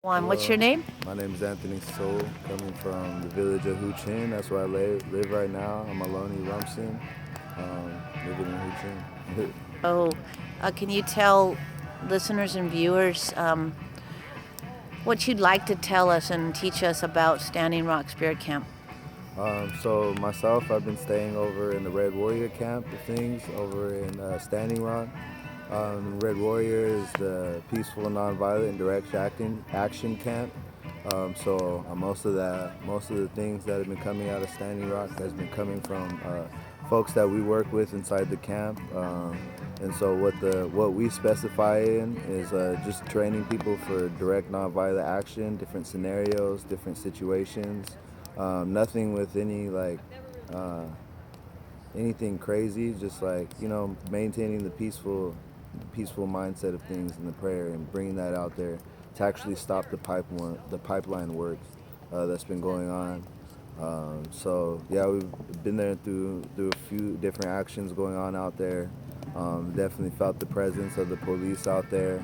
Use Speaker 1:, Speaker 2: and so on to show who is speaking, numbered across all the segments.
Speaker 1: What's your name?
Speaker 2: My name is Anthony Soul, coming from the village of Hu Chin. That's where I live right now. I'm Maloney Rumson, living in Hu Chin.
Speaker 1: Oh, can you tell listeners and viewers what you'd like to tell us and teach us about Standing Rock Spirit Camp?
Speaker 2: So myself, I've been staying over in the Red Warrior camp of things over in Standing Rock. Red Warrior is the peaceful, nonviolent, direct action camp. Most of the things that have been coming out of Standing Rock has been coming from folks that we work with inside the camp. And so what we specify in is just training people for direct nonviolent action, different scenarios, different situations. Nothing with uh, anything crazy. Just maintaining the peaceful mindset of things in the prayer and bringing that out there to actually stop the pipeline work that's been going on. So yeah, we've been there through a few different actions going on out there. Definitely felt the presence of the police out there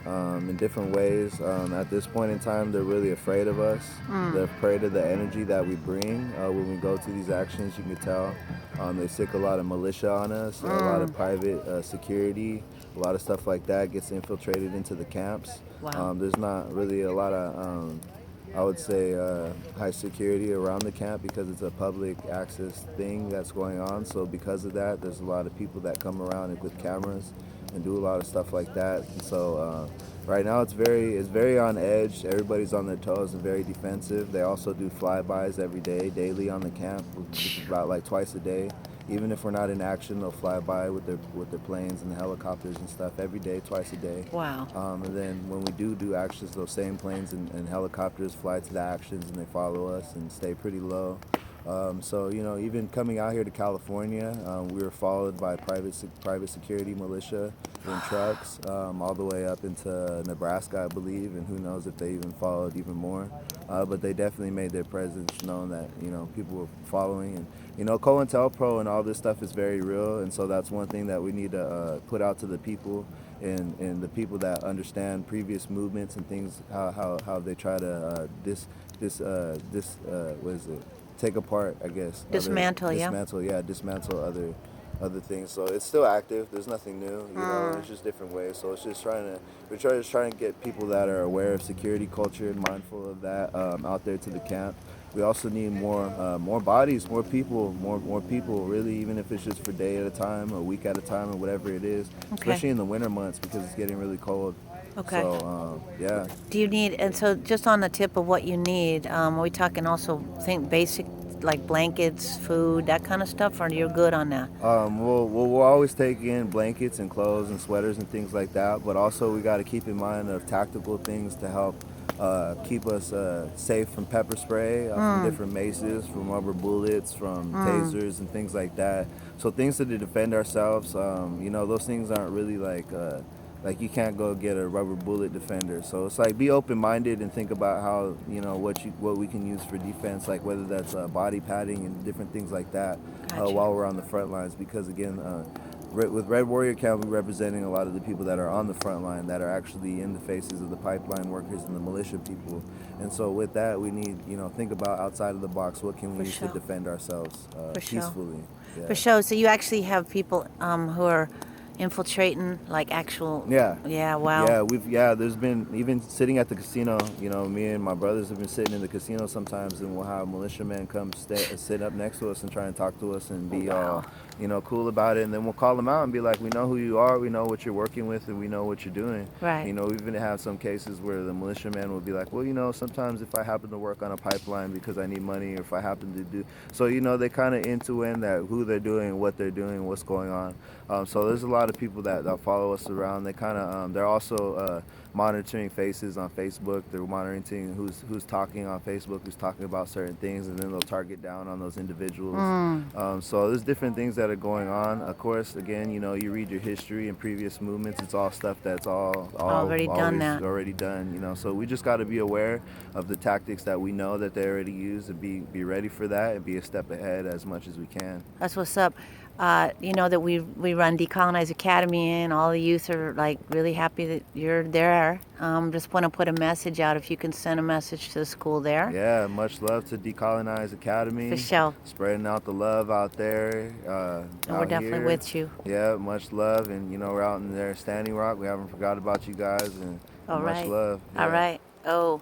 Speaker 2: in different ways. At this point in time, they're really afraid of us. They're afraid of the energy that we bring when we go to these actions. You can tell they stick a lot of militia on us, a lot of private security, a lot of stuff like that gets infiltrated into the camps.
Speaker 1: Wow.
Speaker 2: There's not really a lot of I would say high security around the camp because it's a public access thing that's going on. So because of that, there's a lot of people that come around with cameras and do a lot of stuff like that. And so right now it's very on edge. Everybody's on their toes and very defensive. They also do flybys every day, daily on the camp, which is about like twice a day. Even if we're not in action, they'll fly by with their planes and helicopters and stuff every day, twice a day.
Speaker 1: Wow.
Speaker 2: And then when we do actions, those same planes and helicopters fly to the actions and they follow us and stay pretty low. So even coming out here to California, we were followed by private security militia in trucks all the way up into Nebraska, I believe, and who knows if they even followed even more. But they definitely made their presence known that people were following, and COINTELPRO and all this stuff is very real, and so that's one thing that we need to put out to the people. And the people that understand previous movements and things, how they try to what is it? Take apart, I guess.
Speaker 1: Dismantle, yeah.
Speaker 2: Dismantle other things. So it's still active. There's nothing new, It's just different ways. So it's just just trying to get people that are aware of security culture and mindful of that out there to the camp. We also need more bodies, more people, more people. Really, even if it's just for a day at a time, a week at a time, or whatever it is.
Speaker 1: Okay.
Speaker 2: Especially in the winter months because it's getting really cold.
Speaker 1: Okay.
Speaker 2: So yeah.
Speaker 1: Do you need, and so just on the tip of what you need, are we talking also think basic like blankets, food, that kind of stuff, or you're good on that?
Speaker 2: We'll always take in blankets and clothes and sweaters and things like that, but also we got to keep in mind of tactical things to help keep us safe from pepper spray, from different maces, from rubber bullets, from tasers and things like that. So things to defend ourselves. Those things aren't really like you can't go get a rubber bullet defender. So it's like be open-minded and think about how what we can use for defense, like whether that's body padding and different things like that.
Speaker 1: Gotcha.
Speaker 2: While we're on the front lines, because again, with Red Warrior Camp, we're representing a lot of the people that are on the front line, that are actually in the faces of the pipeline workers and the militia people. And so with that, we need think about outside of the box. What can we
Speaker 1: For
Speaker 2: use
Speaker 1: sure.
Speaker 2: to defend ourselves
Speaker 1: For sure.
Speaker 2: peacefully? Yeah.
Speaker 1: For sure. So you actually have people who are infiltrating, like actual.
Speaker 2: Yeah.
Speaker 1: Yeah. Wow.
Speaker 2: There's been, even sitting at the casino, me and my brothers have been sitting in the casino sometimes, and we'll have militiamen come sit up next to us and try and talk to us and be all cool about it, and then we'll call them out and be like, we know who you are, we know what you're working with, and we know what you're doing.
Speaker 1: Right.
Speaker 2: We even have some cases where the militiaman will be like, well, sometimes if I happen to work on a pipeline because I need money, or if I happen to do so, they kind of intuit that who they're doing, what they're doing, what's going on. So there's a lot of people that follow us around. They kind of they're also monitoring faces on Facebook. They're monitoring who's talking on Facebook, who's talking about certain things, and then they'll target down on those individuals. So there's different things that are going on. Of course, again, you read your history and previous movements. It's all stuff that's
Speaker 1: Already done that.
Speaker 2: already done. So we just got to be aware of the tactics that we know that they already use, and be ready for that, and be a step ahead as much as we can.
Speaker 1: That's what's up. You know that we run Decolonize Academy, and all the youth are like really happy that you're there. Just want to put a message out. If you can send a message to the school there.
Speaker 2: Yeah, much love to Decolonize Academy.
Speaker 1: For sure.
Speaker 2: Spreading out the love out there.
Speaker 1: And we're definitely with you.
Speaker 2: Yeah, much love, and we're out in there, Standing Rock. We haven't forgot about you guys, and
Speaker 1: All
Speaker 2: much
Speaker 1: right.
Speaker 2: love. Yeah.
Speaker 1: All right. Oh.